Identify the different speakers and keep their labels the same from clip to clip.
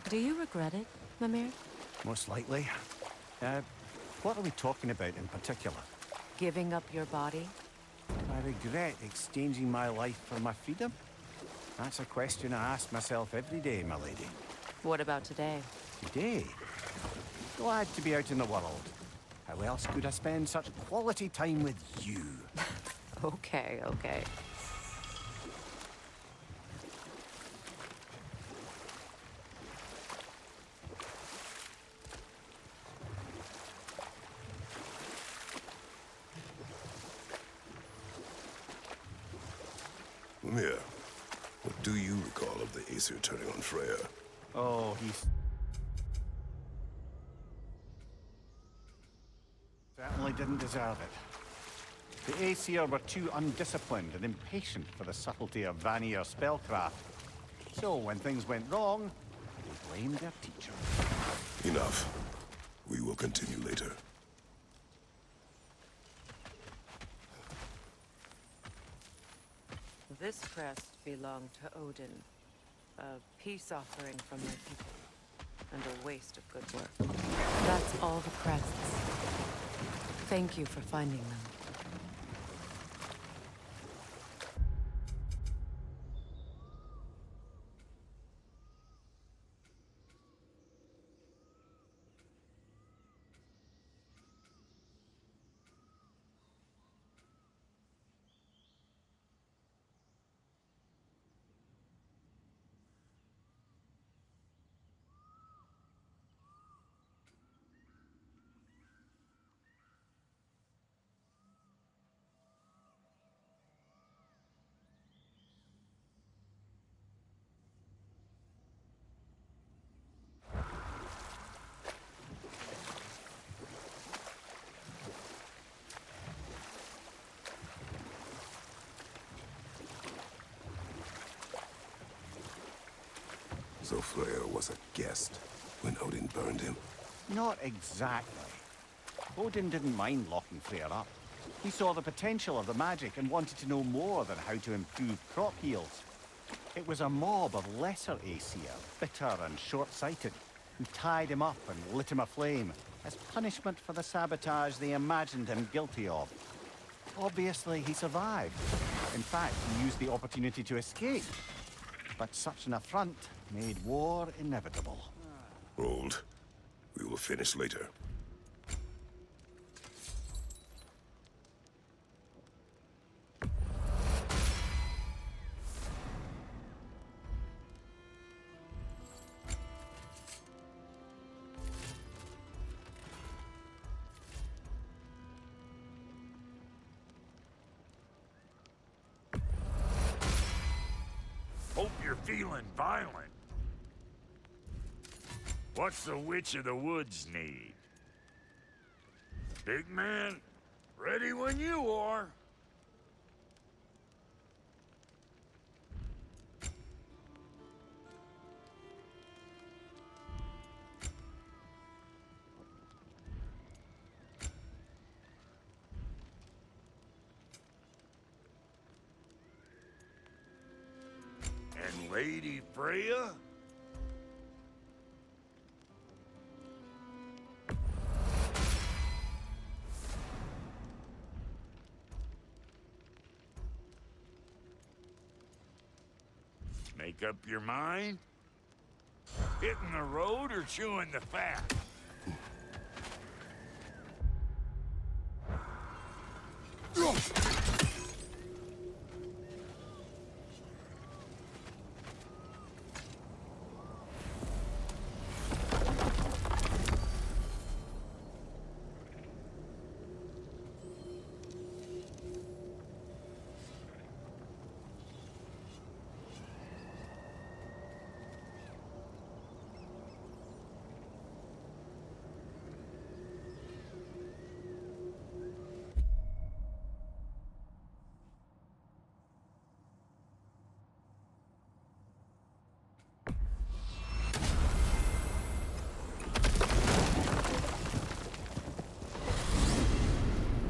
Speaker 1: Do you regret it, Mimir?
Speaker 2: Most likely. What are we talking about in particular?
Speaker 1: Giving up your body?
Speaker 2: I regret exchanging my life for my freedom? That's a question I ask myself every day, my lady.
Speaker 1: What about today?
Speaker 2: Today? Glad to be out in the world. How else could I spend such quality time with you?
Speaker 1: Okay, okay.
Speaker 3: Mimir, what do you recall of the Aesir turning on Freya?
Speaker 2: Oh, he's... certainly didn't deserve it. The Aesir were too undisciplined and impatient for the subtlety of Vanir spellcraft. So, when things went wrong, they blamed their teacher.
Speaker 3: Enough. We will continue later.
Speaker 1: This crest belonged to Odin. A peace offering from my people. And a waste of good work. That's all the crests. Thank you for finding them.
Speaker 3: So Freya was a guest when Odin burned him?
Speaker 2: Not exactly. Odin didn't mind locking Freyr up. He saw the potential of the magic and wanted to know more than how to improve crop yields. It was a mob of lesser Aesir, bitter and short-sighted, who tied him up and lit him aflame as punishment for the sabotage they imagined him guilty of. Obviously, he survived. In fact, he used the opportunity to escape. But such an affront made war inevitable.
Speaker 3: Hold. We will finish later.
Speaker 4: Hope you're feeling violent. What's the Witch of the Woods need? Big man, ready when you are. And Lady Freya? Make up your mind? Hitting the road or chewing the fat?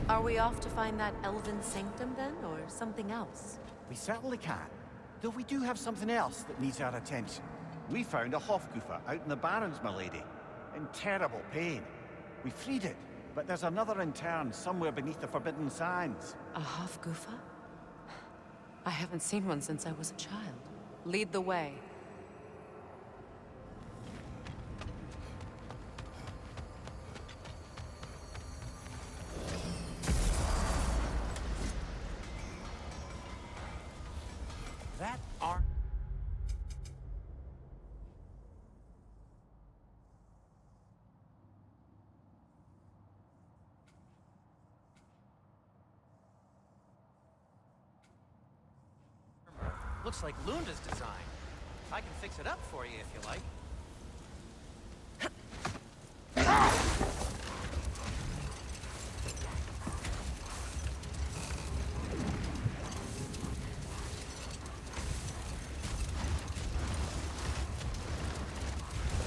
Speaker 1: Are we off to find that elven sanctum then, or something else?
Speaker 2: We certainly can. Though we do have something else that needs our attention. We found a Hofgufa out in the Barrens, my lady. In terrible pain. We freed it, but there's another intern somewhere beneath the Forbidden Sands.
Speaker 1: A Hofgufa? I haven't seen one since I was a child. Lead the way.
Speaker 5: That are... Looks like Lunda's design. I can fix it up for you if you like.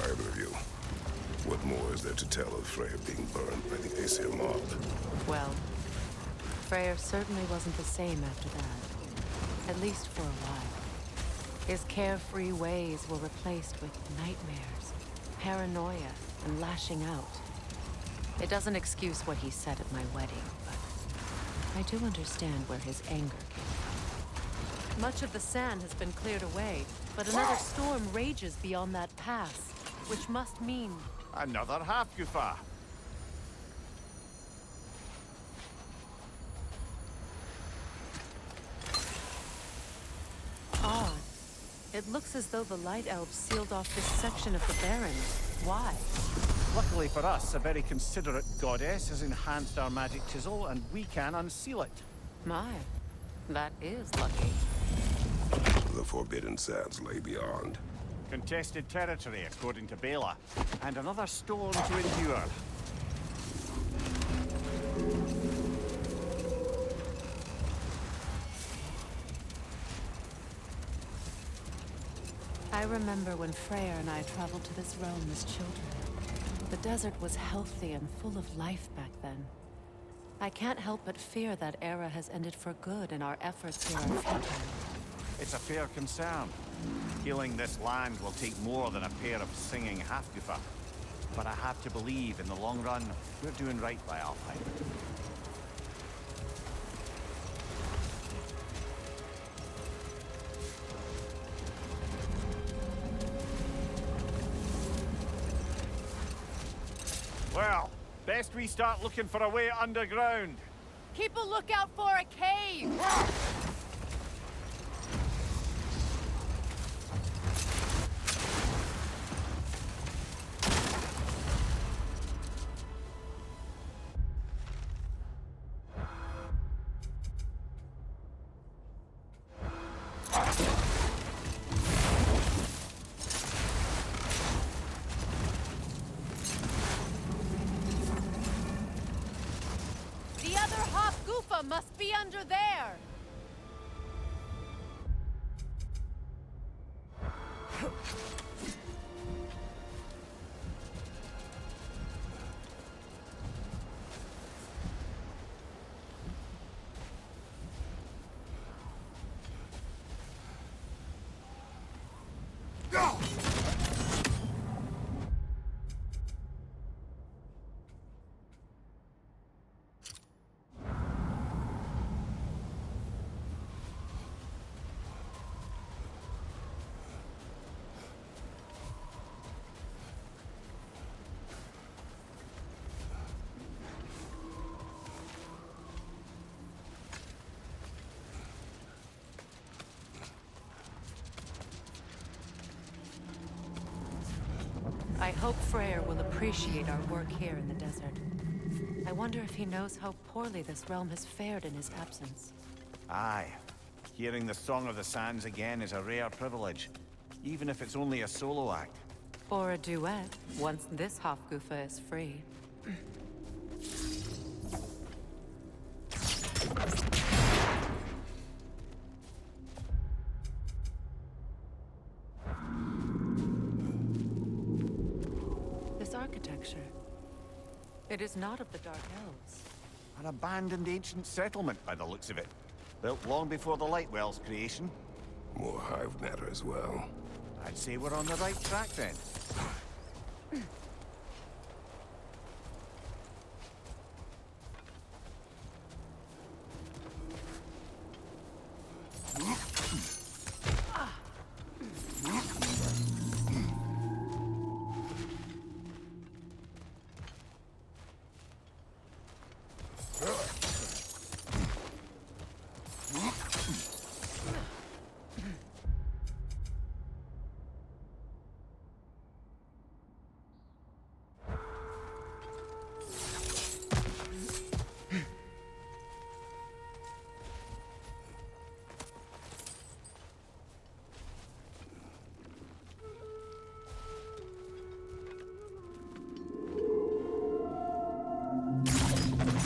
Speaker 3: Either of you. What more is there to tell of Freya being burned by the Aesir mob?
Speaker 1: Well, Freyr certainly wasn't the same after that. At least for a while. His carefree ways were replaced with nightmares, paranoia, and lashing out. It doesn't excuse what he said at my wedding, but I do understand where his anger came from. Much of the sand has been cleared away, but another storm rages beyond that pass, which must mean...
Speaker 2: Another Hofgufa.
Speaker 1: Odd. It looks as though the Light Elves sealed off this section of the Barrens. Why?
Speaker 2: Luckily for us, a very considerate goddess has enhanced our magic chisel, and we can unseal it.
Speaker 1: My, that is lucky.
Speaker 3: The Forbidden Sands lay beyond.
Speaker 2: Contested territory, according to Bela, and another storm to endure.
Speaker 1: I remember when Freyr and I traveled to this realm as children. The desert was healthy and full of life back then. I can't help but fear that era has ended for good and our efforts here are futile.
Speaker 2: It's a fair concern. Healing this land will take more than a pair of singing Hofgufa. But I have to believe, in the long run, we're doing right by Alfheim. Well, best we start looking for a way underground.
Speaker 1: Keep a lookout for a cave! The other Hofgufa must be under there! I hope Freyr will appreciate our work here in the desert. I wonder if he knows how poorly this realm has fared in his absence.
Speaker 2: Aye. Hearing the Song of the Sands again is a rare privilege, even if it's only a solo act.
Speaker 1: Or a duet, once this Hofgufa is free. This architecture, it is not of the Dark Elves.
Speaker 2: An abandoned ancient settlement, by the looks of it. Built long before the Lightwell's creation.
Speaker 3: More hive matter as well.
Speaker 2: I'd say we're on the right track then.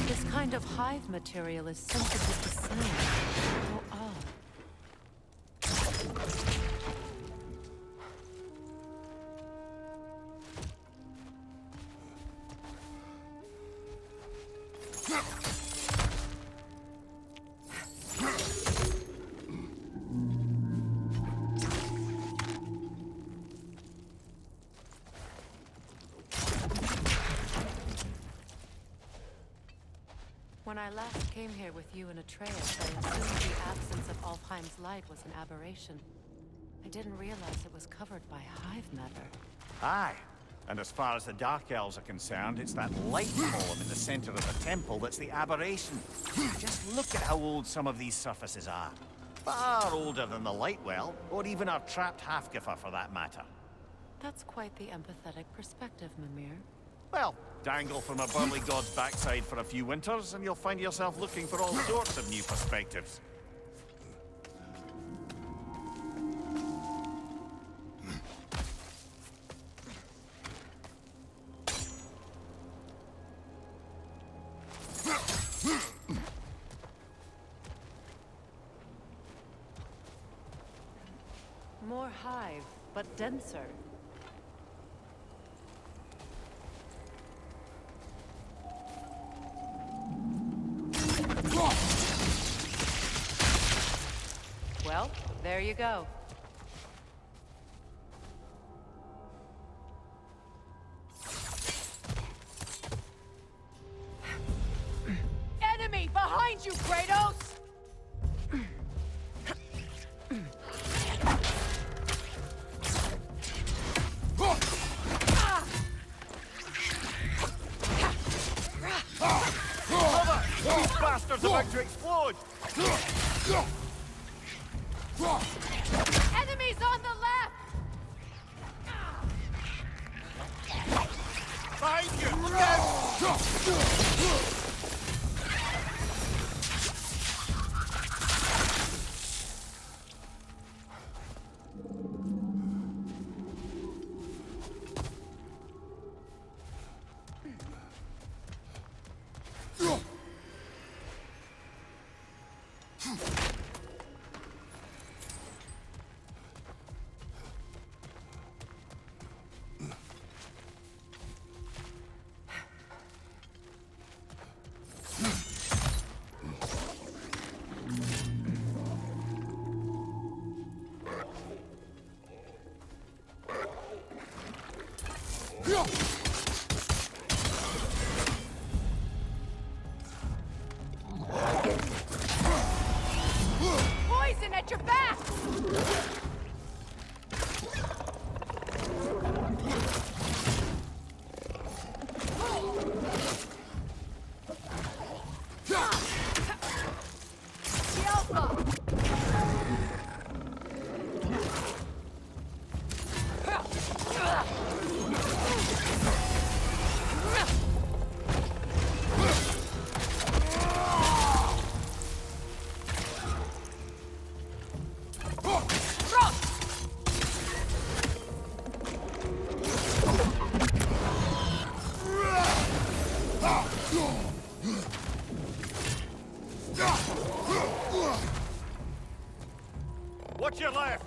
Speaker 1: This kind of hive material is sensitive to sound. How odd. When I last came here with you and Atreus, I assumed the absence of Alfheim's light was an aberration. I didn't realize it was covered by hive matter.
Speaker 2: Aye. And as far as the Dark Elves are concerned, it's that light column in the center of the temple that's the aberration. Just look at how old some of these surfaces are. Far older than the light well, or even our trapped Halfgiffer for that matter.
Speaker 1: That's quite the empathetic perspective, Mimir.
Speaker 2: Well, dangle from a burly god's backside for a few winters, and you'll find yourself looking for all sorts of new perspectives.
Speaker 1: More hive, but denser. Well, there you go. Enemy behind you, Kratos!
Speaker 2: These bastards about to explode!
Speaker 1: Enemies on the left!
Speaker 2: Behind you! Look out!
Speaker 1: Poison at your back!
Speaker 2: Watch your left!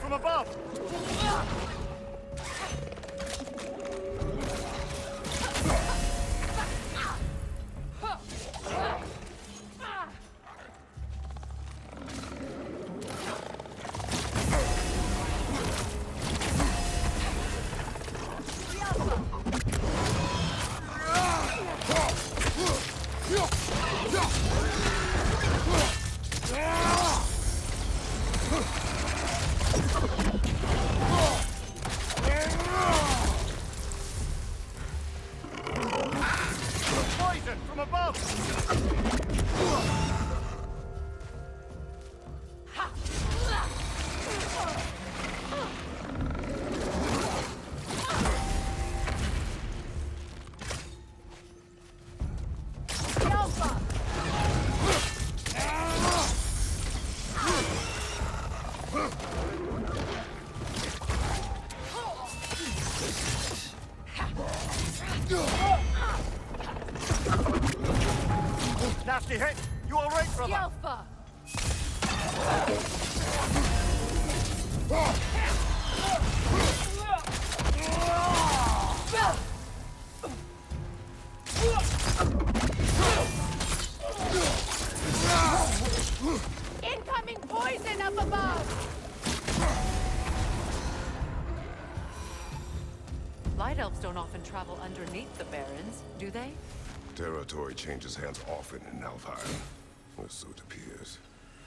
Speaker 2: from above! Poison from above! Nasty hit! You all right, brother?
Speaker 1: Alpha! Incoming poison up above! Light elves don't often travel underneath the barrens, do they?
Speaker 3: Territory changes hands often in Alfheim. Or so it appears.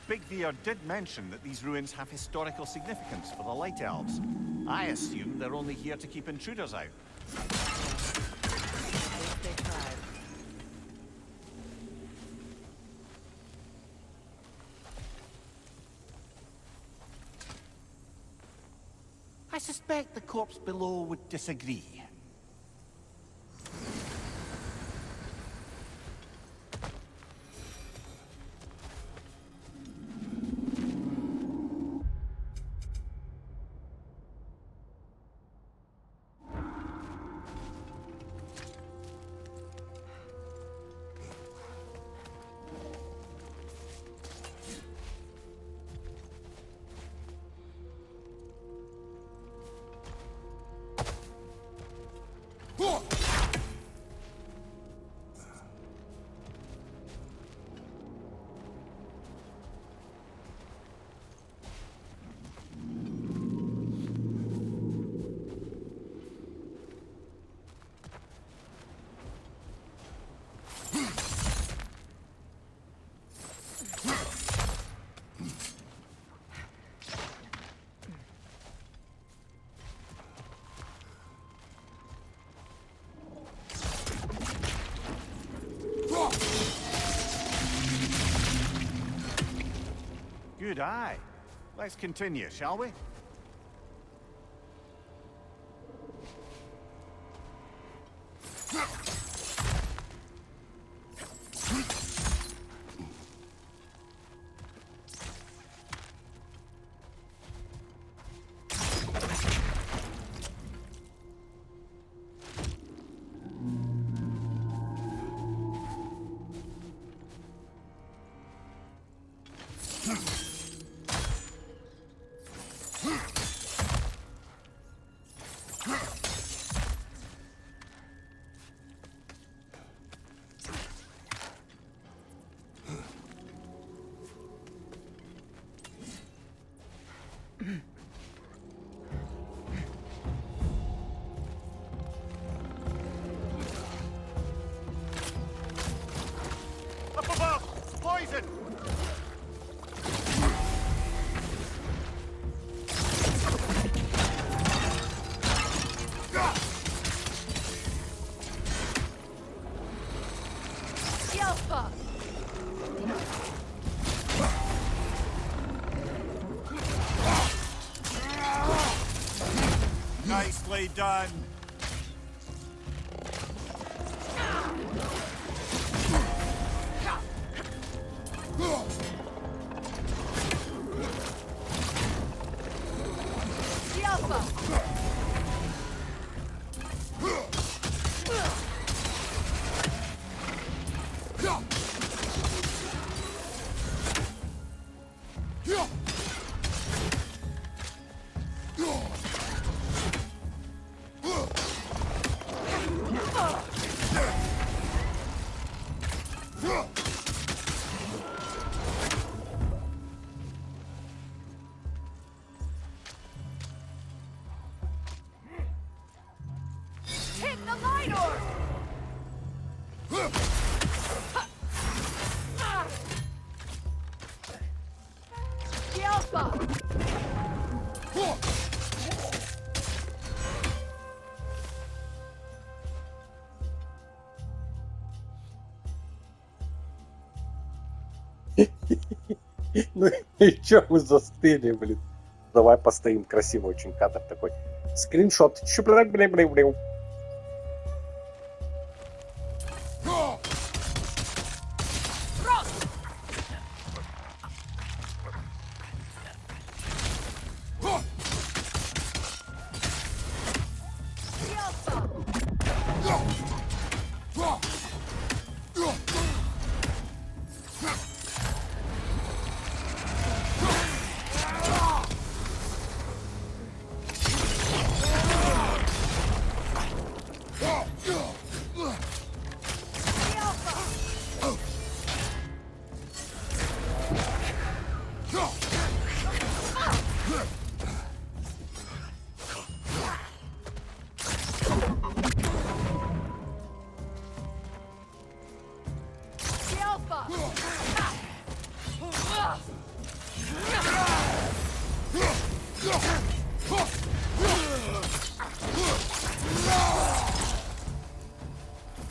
Speaker 2: Big Veer did mention that these ruins have historical significance for the Light Elves. I assume they're only here to keep intruders out.
Speaker 1: At least they tried.
Speaker 2: I suspect the corpse below would disagree. Good eye. Let's continue, shall we? Up above! Poison!
Speaker 1: Alpha!
Speaker 2: Nicely done.
Speaker 1: Alpha! the light orb! The Alpha!
Speaker 6: Ну и чё мы застыли, блин? Давай постоим, красиво очень кадр такой. Скриншот. Чу-бля-бля-бля-бля.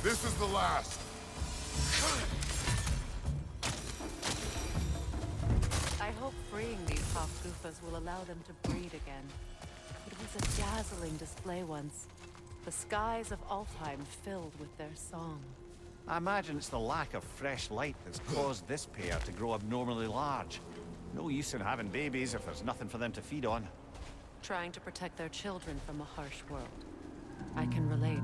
Speaker 3: This is the last.
Speaker 1: I hope freeing these half-goofers will allow them to breed again. It was a dazzling display once. The skies of Alfheim filled with their song.
Speaker 2: I imagine it's the lack of fresh light that's caused this pair to grow abnormally large. No use in having babies if there's nothing for them to feed on.
Speaker 1: Trying to protect their children from a harsh world. I can relate.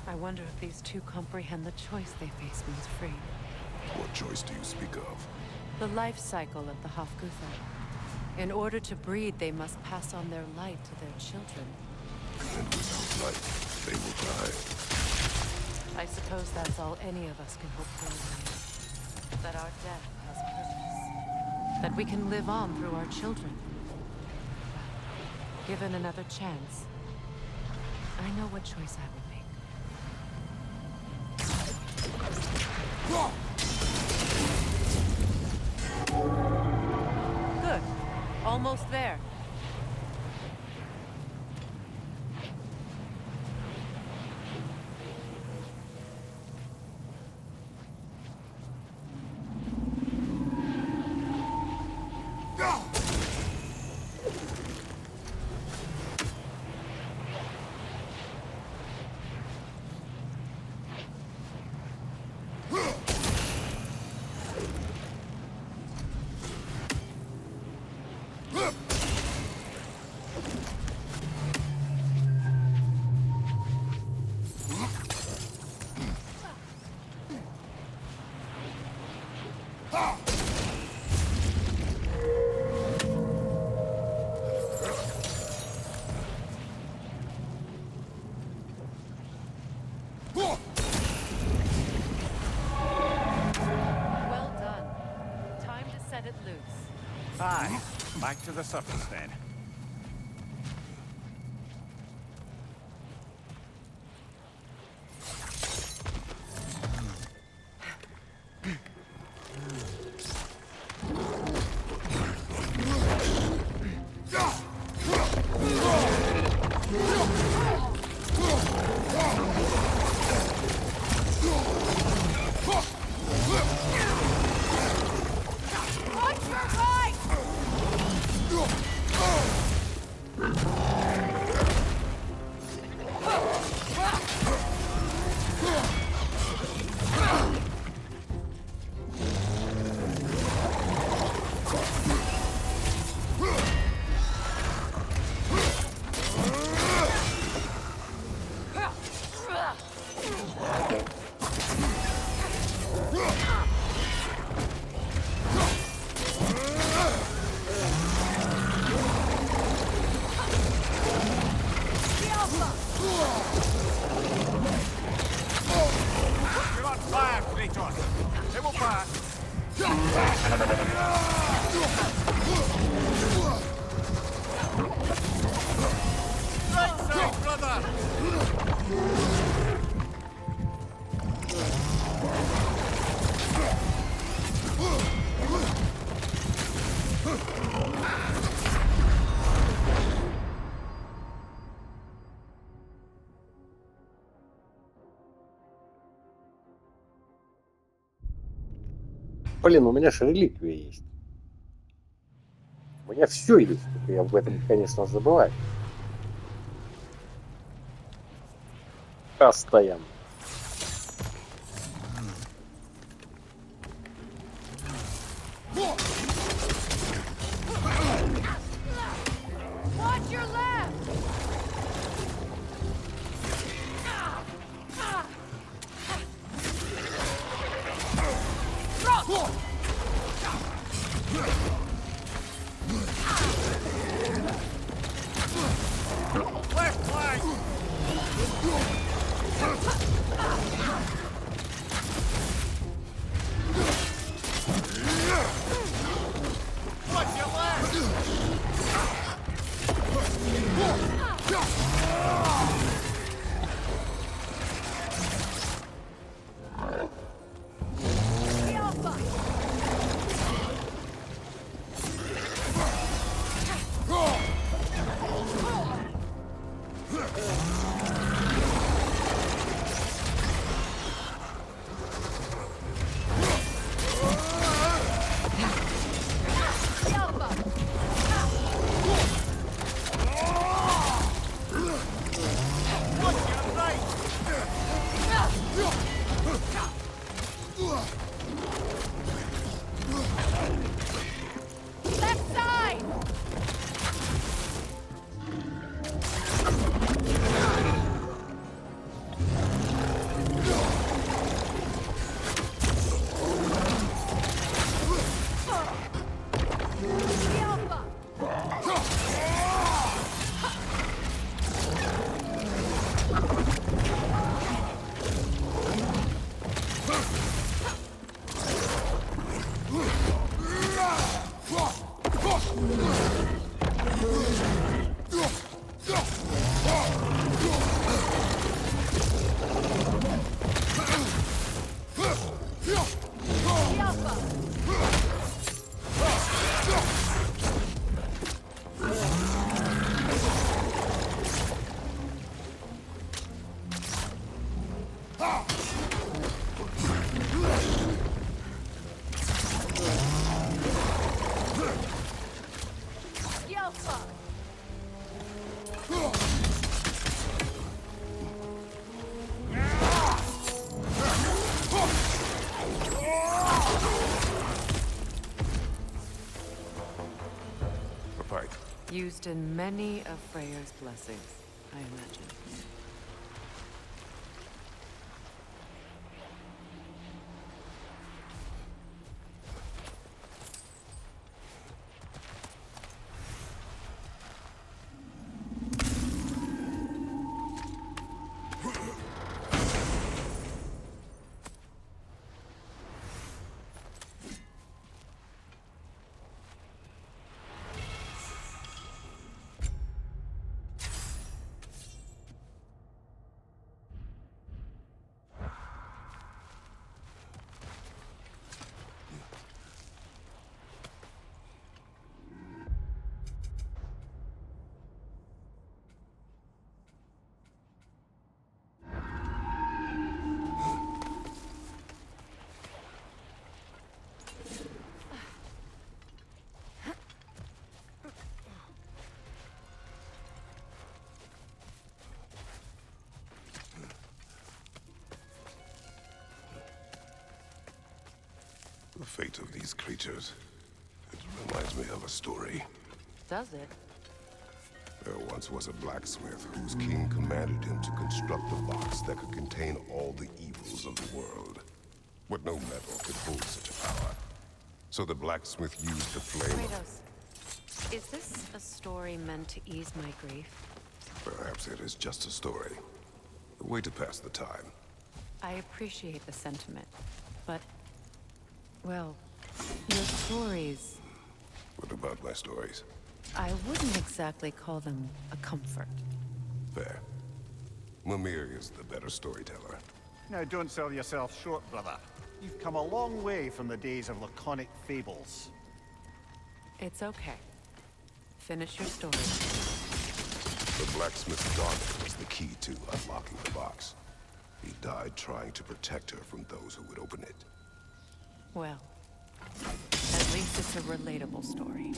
Speaker 1: I wonder if these two comprehend the choice they face when free.
Speaker 3: What choice do you speak of?
Speaker 1: The life cycle of the Hafgutha. In order to breed, they must pass on their light to their children.
Speaker 3: And without light, they will die.
Speaker 1: I suppose that's all any of us can hope for in life. That our death has purpose. That we can live on through our children. Given another chance, I know what choice I would make. Good. Almost there. Well done. Time to set it loose.
Speaker 2: Aye, back to the surface then. You're on fire, Kratos! They will back! Right side, brother!
Speaker 6: Блин, у меня же реликвия есть. У меня все есть, только я об этом, конечно, забываю. Постоянно.
Speaker 1: Watch your left! Used in many of Freyr's blessings, I imagine.
Speaker 3: The fate of these creatures, it reminds me of a story.
Speaker 1: Does it?
Speaker 3: There once was a blacksmith whose king commanded him to construct a box that could contain all the evils of the world. But no metal could hold such a power. So the blacksmith used the flame.
Speaker 1: Kratos, is this a story meant to ease my grief?
Speaker 3: Perhaps it is just a story. A way to pass the time.
Speaker 1: I appreciate the sentiment, but... well, your stories...
Speaker 3: What about my stories?
Speaker 1: I wouldn't exactly call them a comfort.
Speaker 3: Fair. Mimir is the better storyteller.
Speaker 2: Now, don't sell yourself short, brother. You've come a long way from the days of laconic fables.
Speaker 1: It's okay. Finish your story.
Speaker 3: The blacksmith's daughter was the key to unlocking the box. He died trying to protect her from those who would open it.
Speaker 1: Well, at least it's a relatable story.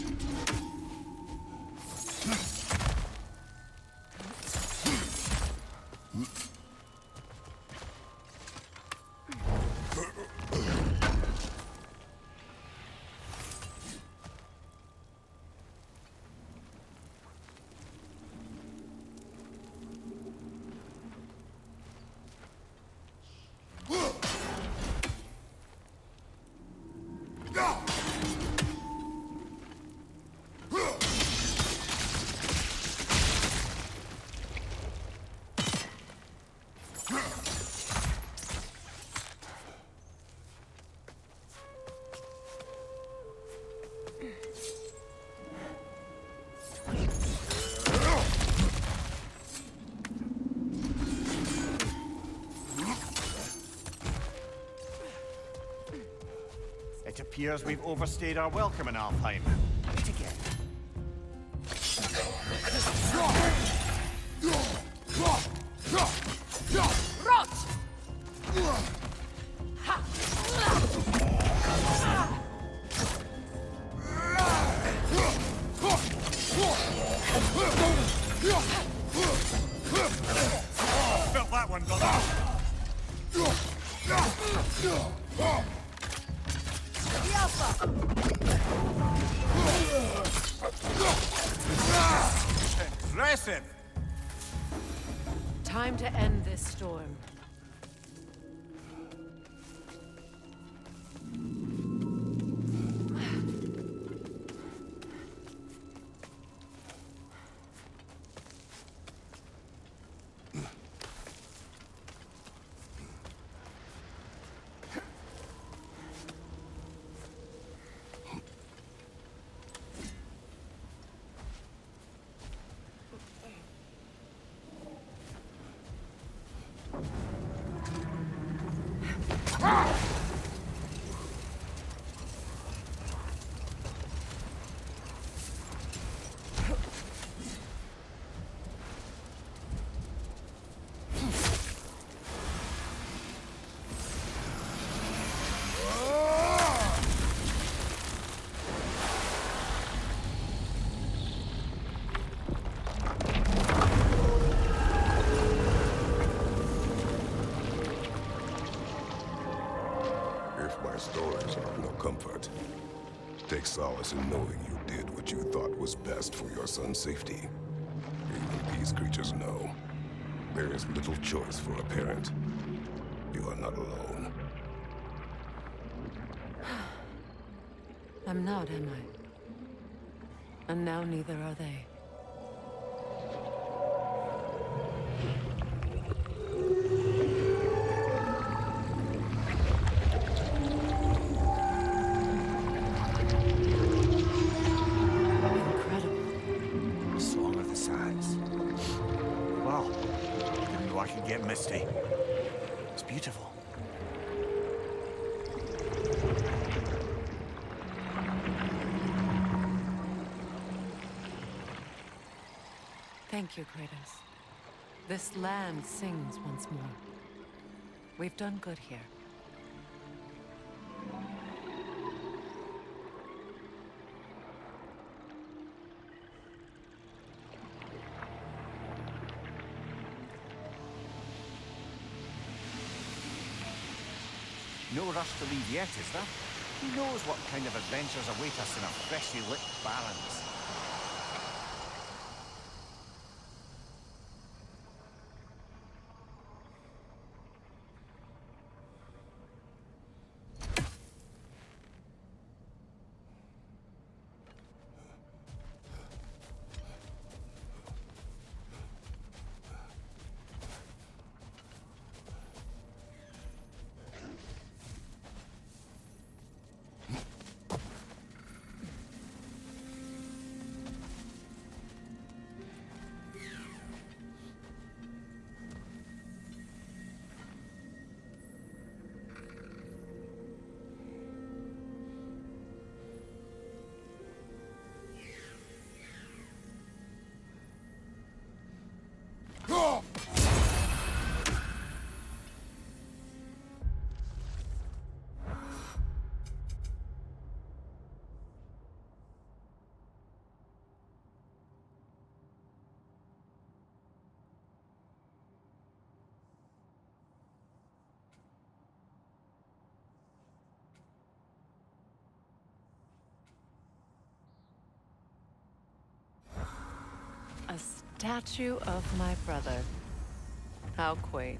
Speaker 2: Appears we've overstayed our welcome in Alfheim. Meet again.
Speaker 1: Rot!
Speaker 2: Felt that one, brother. Impressive.
Speaker 1: Time to end this storm.
Speaker 3: Stories are of no comfort. Take solace in knowing you did what you thought was best for your son's safety. Even these creatures know. There is little choice for a parent. You are not alone.
Speaker 1: I'm not, am I? And now neither are they.
Speaker 2: Misty. It's beautiful.
Speaker 1: Thank you, Kratos. This land sings once more. We've done good here.
Speaker 2: No rush to leave yet, is there? Who knows what kind of adventures await us in our freshly lit barrens?
Speaker 1: A statue of my brother. How quaint.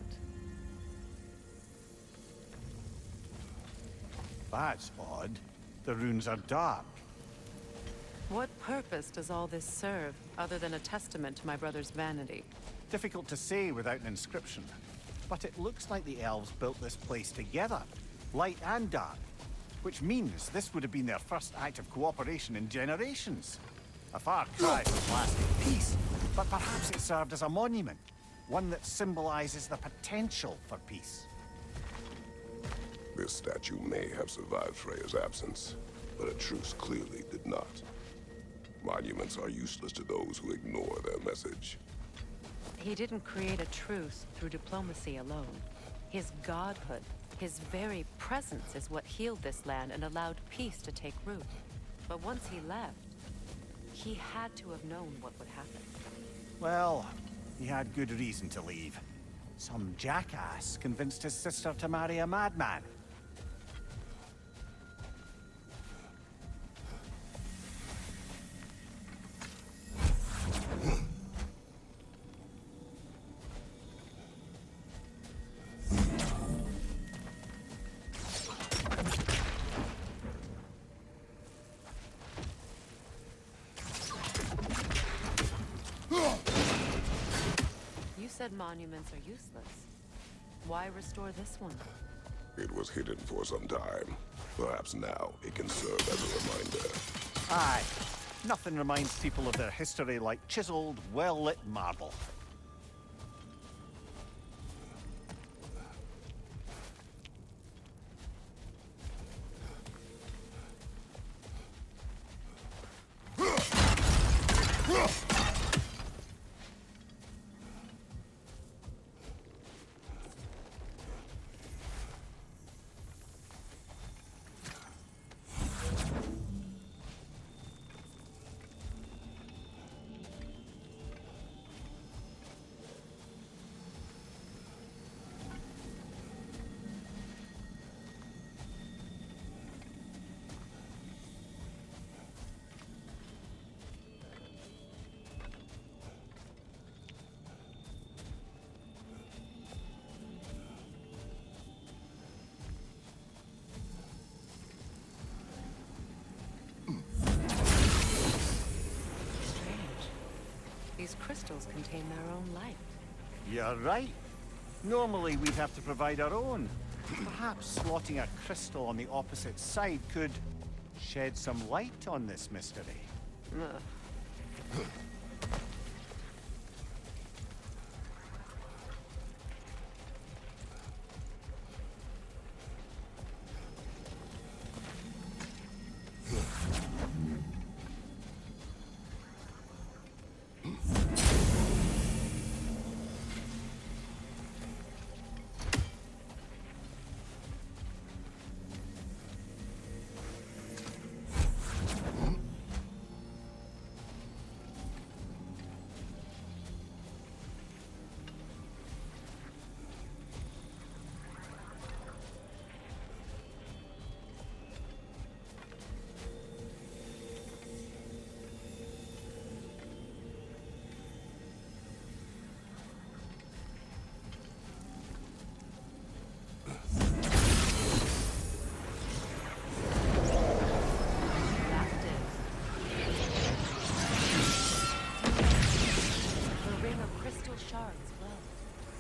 Speaker 2: That's odd. The runes are dark.
Speaker 1: What purpose does all this serve, other than a testament to my brother's vanity?
Speaker 2: Difficult to say without an inscription. But it looks like the elves built this place together, light and dark. Which means this would have been their first act of cooperation in generations. A far cry from lasting peace, but perhaps it served as a monument. One that symbolizes the potential for peace.
Speaker 3: This statue may have survived Freya's absence, but a truce clearly did not. Monuments are useless to those who ignore their message.
Speaker 1: He didn't create a truce through diplomacy alone. His godhood, his very presence is what healed this land and allowed peace to take root. But once he left, he had to have known what would happen.
Speaker 2: Well, he had good reason to leave. Some jackass convinced his sister to marry a madman.
Speaker 1: You said monuments are useless. Why restore this one?
Speaker 3: It was hidden for some time. Perhaps now it can serve as a reminder.
Speaker 2: Aye. Nothing reminds people of their history like chiseled, well-lit marble.
Speaker 1: These crystals contain their own light.
Speaker 2: You're right. Normally we'd have to provide our own. Perhaps slotting a crystal on the opposite side could shed some light on this mystery.
Speaker 1: Ugh.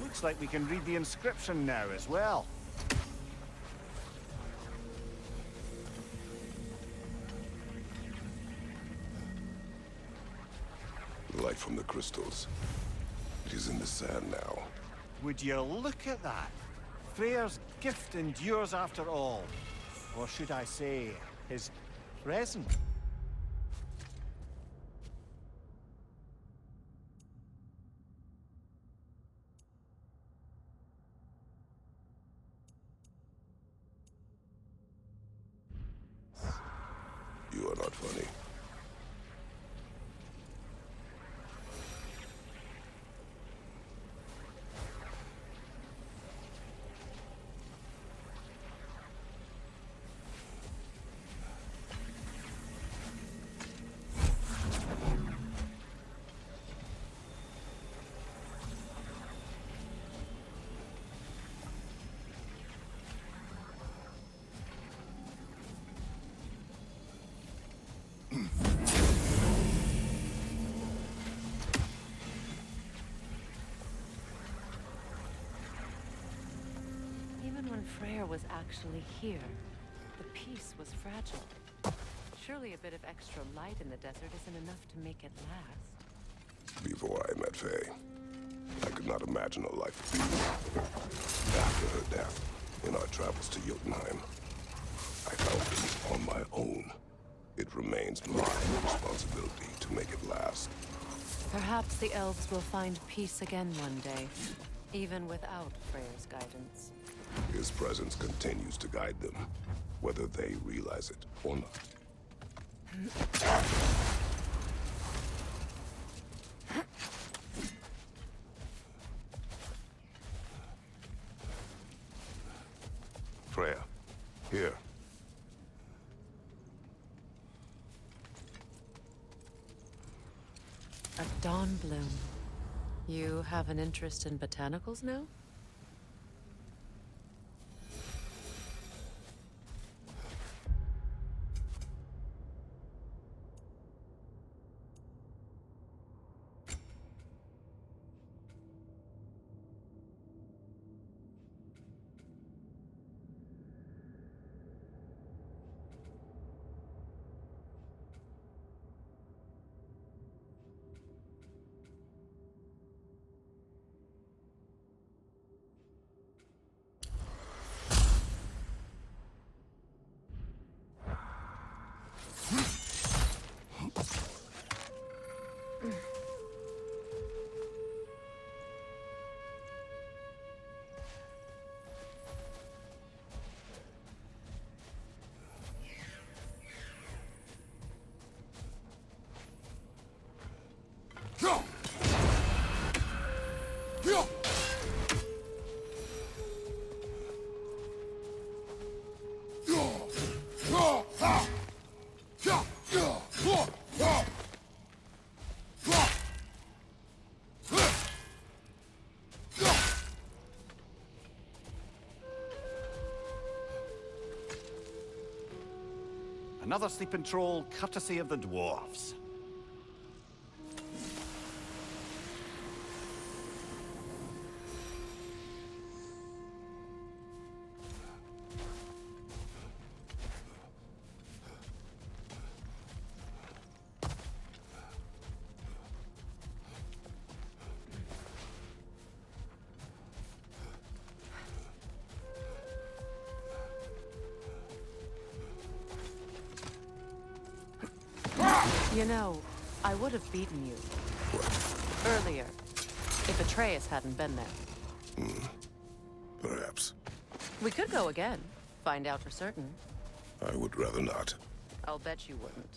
Speaker 2: Looks like we can read the inscription now as well.
Speaker 3: The light from the crystals. It is in the sand now.
Speaker 2: Would you look at that? Freyr's gift endures after all. Or should I say, his present.
Speaker 3: You are not funny.
Speaker 1: Freyr was actually here. The peace was fragile. Surely a bit of extra light in the desert isn't enough to make it last.
Speaker 3: Before I met Faye, I could not imagine a life of peace. After her death, in our travels to Jotunheim. I found them on my own. It remains my responsibility to make it last.
Speaker 1: Perhaps the elves will find peace again one day, even without Freyr's guidance.
Speaker 3: His presence continues to guide them, whether they realize it or not. Freya, here.
Speaker 1: A dawn bloom. You have an interest in botanicals now?
Speaker 2: Another sleeping troll, courtesy of the dwarves.
Speaker 1: You know, I would have beaten you earlier if Atreus hadn't been there.
Speaker 3: Perhaps.
Speaker 1: We could go again, find out for certain.
Speaker 3: I would rather not.
Speaker 1: I'll bet you wouldn't.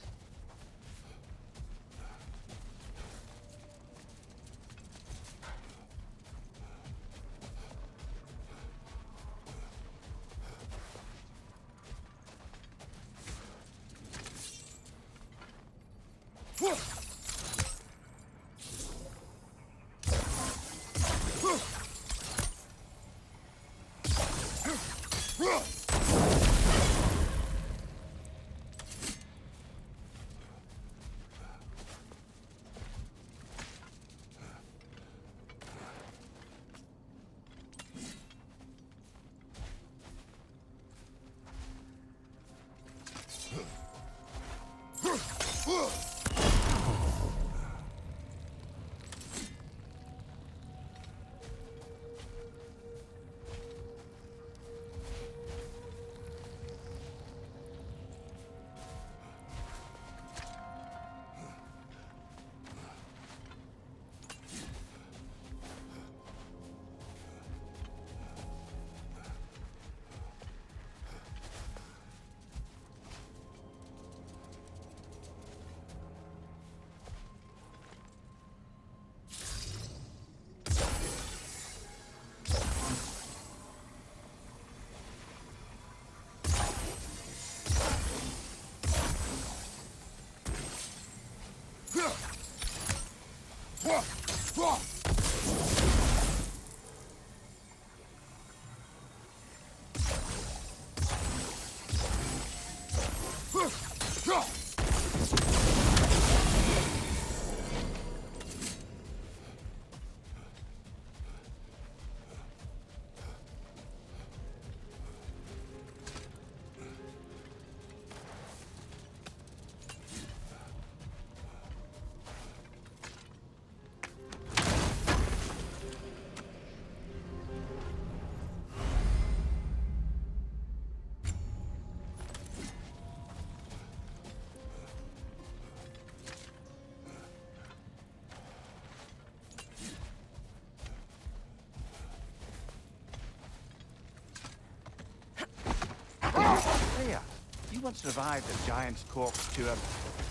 Speaker 2: once revived a giant's corpse to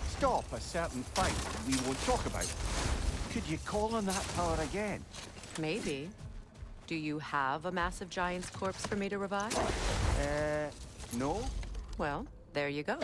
Speaker 2: stop a certain fight we won't talk about. Could you call on that power again?
Speaker 1: Maybe. Do you have a massive giant's corpse for me to revive?
Speaker 2: No?
Speaker 1: Well, there you go.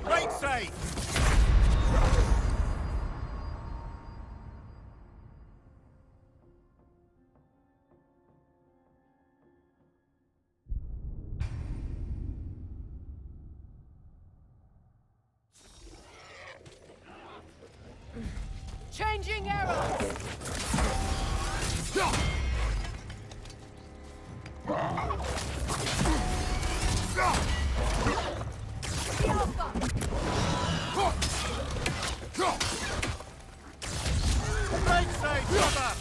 Speaker 2: Right side!
Speaker 1: Changing arrows!
Speaker 2: Right side, brother!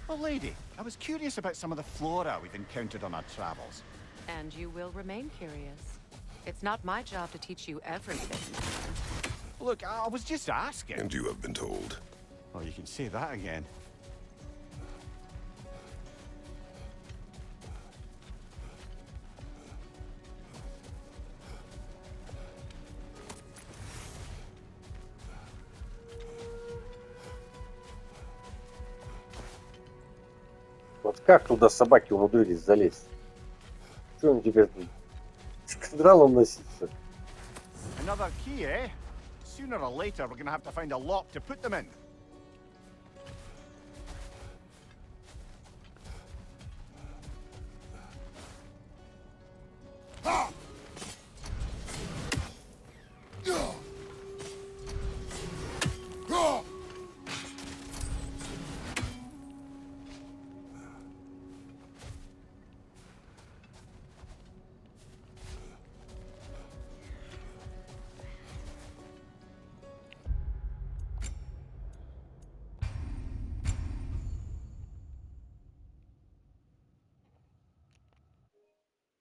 Speaker 2: Well, lady, I was curious about some of the flora we've encountered on our travels.
Speaker 1: And you will remain curious. It's not my job to teach you everything.
Speaker 2: Look, I was just asking.
Speaker 3: And you have been told.
Speaker 2: Oh, you can say that again.
Speaker 6: Вот как туда собаки умудрились залезть? Что он теперь шкадралом носится?
Speaker 2: Another key, eh? Sooner or later, we're gonna have to find a lock to put them in.